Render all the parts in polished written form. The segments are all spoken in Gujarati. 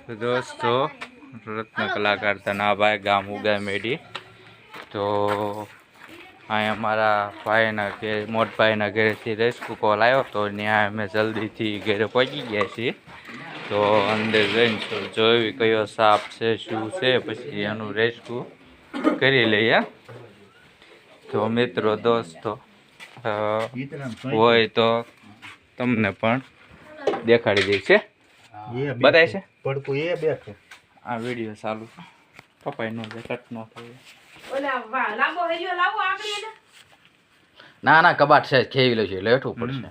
તો દોસ્તો રત્ન કલાકાર તનાભાઈ ગામ ઉગા મેડી તો અહીંયા અમારા ભાઈના ઘેર મોટભાઈના ઘરેથી રેસ્ક્યુ કોલ આવ્યો તો ત્યાં અમે જલ્દીથી ઘરે પહોંચી ગયા છીએ. તો અંદર જઈને જોઈ કયો સાપ છે શું છે પછી એનું રેસ્ક્યુ કરી લઈએ. તો મિત્રો દોસ્તો હોય તો તમને પણ દેખાડી દઈશ છે બતાય છે પડકું એ બેઠો આ વિડીયો ચાલુ પપ્પા નો કટ ન થાય. ના ના કબાટ છે ખેવી લે છે લેઠવું પડશે.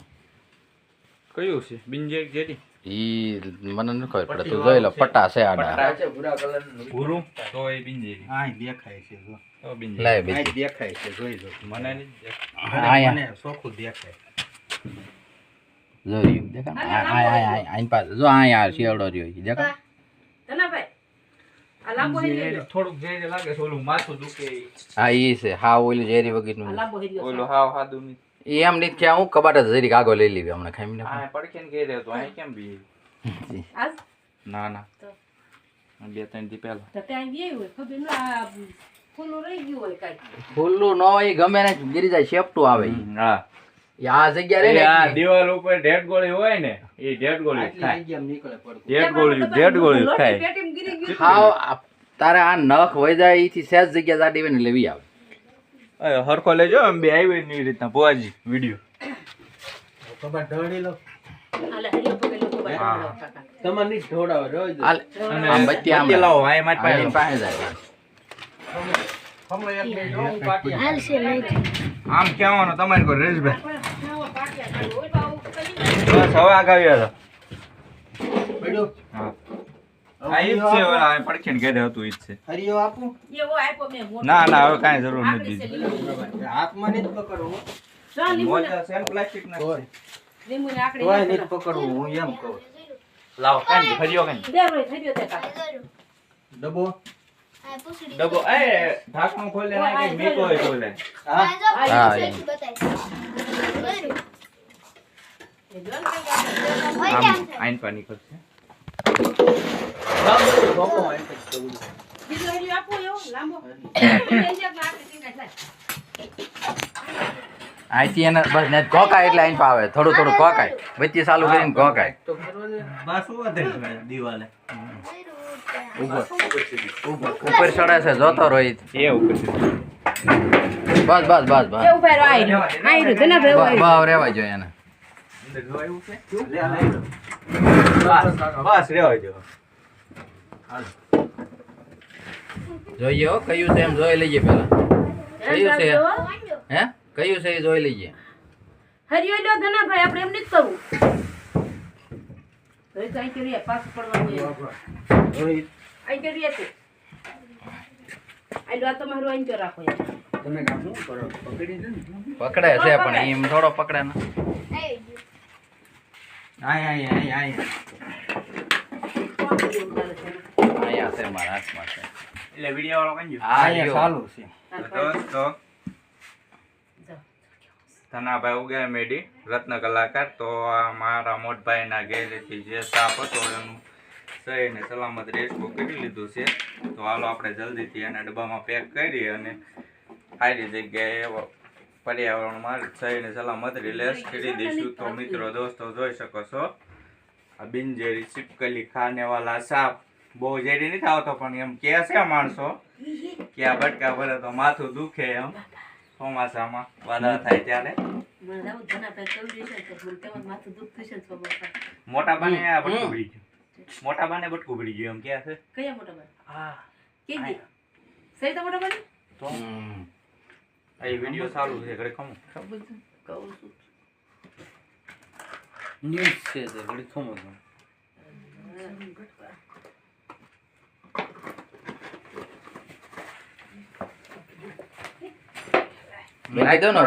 કયું છે બિંજેક જેરી ઈ મને ન ખબર પડે તું જોઈ લે પટ્ટા છે આડા ભૂરા કલર નું ભૂરું તો એ બિંજેરી આ દેખાય છે જો તો બિંજેરી લાય આ બીજી દેખાય છે જોઈ લો મને નહીં આયા મને સોખું દેખાય જોયું દેખા આઈ પાસે જો આયા શેવડો રહ્યો છે દેખા થોડુંક જેરી લાગે છે ઓલું માથું દુખે હા ઈ છે હા ઓલી ઝેરી વગરનું ઓલું હાવ હાદું નહીં ઈ એમ નથી કે હું કબાટ જ જરી કાગો લઈ લીધી હમણાં ખાઈને આ પડખે ને ગઈ રહ્યો તો અહીં કેમ બી ના ના બે ત્રણ દી પહેલા ફૂલું ન હોય ગમે ને ગીરી જાય શેપટું આવે ઈ. હા ઈ આ જગ્યા રે ને આ દિવાલ ઉપર ડેડ ગોળી હોય ને એ ડેડ ગોળી ખાય ડેડ ગોળી ખાય હાવ તારે આ નખ વઈ જાય ઈથી સહેજ જગ્યા જાડી હોય ને લેવી આવે. હરખો લેજો એમ બે આવી ની રીતના પોવાજી વિડીયો કબાટ ઢળી લો તમાર ની ઢોડાવ રોજ અને આમ બત્તી આમ લાવો આ મારી પાસે પાસે જાય હમલો એક મિનિટ હું પાટી આમ કહેવાનું તમારે કોઈ રેશભાઈ બસ હવે આગાવ્યા હતા પડ્યો હા આ ઈ જ છે ઓલા આ પડખે ને ઘેરે હતું ઈ જ છે હરિયો આપું ના ના હવે કાંઈ જરૂર નથી હાથમાં નહીં પકડવું મોજા છે ને પ્લાસ્ટિક ના તોય નહીં પકડવું હું એમ કહું લાવો કાંઈ ફર્યો કાંઈ ડબ્બો ડબ્બો એ ઢાંકણું ખોલે ના કે મીકો હોય ખોલે હા હા આમ આઈન પાણી કરશે અહીંથી એને બસ ને કોકાય એટલે અહીં પાવે થોડું થોડું કોકાય બત્તી ચાલુ કરીને કોકાય બસ વધે દિવાલે ઉપર ચડે છે જોતો રોહિત એ ઉપર બસ બસ બસ બસ ભાવ રેવા જોઈએ એને અંદર જોયું છે બસ રેવા જો જોઈએ હો કયું છે એમ જોઈ લઈએ પેલા કયું છે હે કયું છે એ જોઈ લઈએ હરિયો લ્યો ધનાભાઈ આપણે એમ નથી કરવું તો એ કઈ કરીએ પાસ પડવાનું રોહિત આઈ કરીએ તો આઈ લો તમારું આઈ તો રાખો તમે કામ શું કરો પકડી દે ને પકડે છે પણ એમ થોડો પકડે ને આય આય આય આય અહીંયા છે મારા હાથમાં છે એટલે વિડિયો વાળો કઈ ગયો આયા ચાલુ છે દોસ્તો ધનાભાઈ ઉગા મેડી રત્ન કલાકાર તો આ મારા મોટભાઈના ઘેરેથી જે સાપ હતો એનું સહી ને સલામત રેસ્ક્યુ કરી લીધું છે. તો હાલો આપણે જલ્દીથી એના ડબ્બામાં પેક કરી અને સારી જગ્યાએ પર્યાવરણમાં સહી ને સલામત રિલેસ કરી દઈશું. તો મિત્રો દોસ્તો જોઈ શકો છો આ બિનઝેરી ચીપકલી ખાને વાલા સાપ બહુ ઝેરી નથી આવતો પણ એમ કે છે માણસો કે આ બટકા ભરે તો માથું દુખે એમ ચોમાસામાં વાદળા થાય ત્યારે મોટા બાને આ બટકું ભરી ગયું મોટા બાને બટકું ભરી ગયું એમ કે છે કયા મોટા ભાઈ હા કે જી સહી તો મોટા ભાઈ તો આ વિડિયો ચાલુ છે ઘરે ખમો ખબર છે કહું છું ન્યૂઝ છે તે ઘડી ખમો મેં કીધું ને